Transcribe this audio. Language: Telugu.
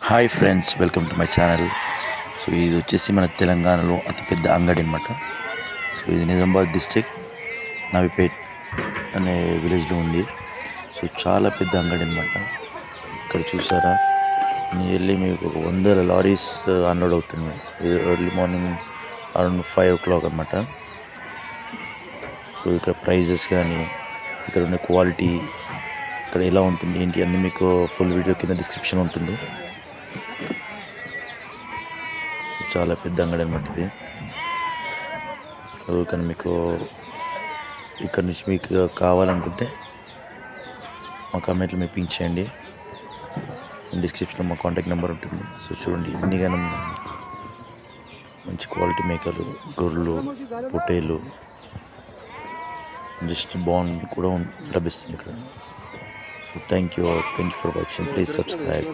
Hi friends, welcome to my channel. So ఇది వచ్చేసి మన తెలంగాణలో అతిపెద్ద అంగడి అనమాట. సో ఇది నిజామాబాద్ డిస్ట్రిక్ట్ నవిపేట్ అనే విలేజ్లో ఉంది. సో చాలా పెద్ద అంగడి అనమాట. ఇక్కడ చూసారా, నియర్లీ మీకు ఒక 100 లారీస్ అన్లోడ్ అవుతున్నాయి. ఎర్లీ మార్నింగ్ అరౌండ్ 5 o'clock అనమాట. సో ఇక్కడ ప్రైజెస్ కానీ, ఇక్కడ ఉన్న క్వాలిటీ, ఇక్కడ ఎలా ఉంటుంది ఏంటి అన్నీ మీకు ఫుల్ వీడియో కింద డిస్క్రిప్షన్ ఉంటుంది. చాలా పెద్ద అంగడి అనమాట ఇది. కానీ మీకు ఇక్కడ నుంచి మీకు కావాలనుకుంటే మా కామెంట్లో మీకు పింక్ చేయండి. డిస్క్రిప్షన్లో మా కాంటాక్ట్ నెంబర్ ఉంటుంది. సో చూడండి, ఎన్నిగానో మంచి క్వాలిటీ మేకలు, గొర్రెలు, పొట్టేలు, జస్ట్ బాండ్ కూడా లభిస్తుంది ఇక్కడ. So thank you for watching. Please subscribe.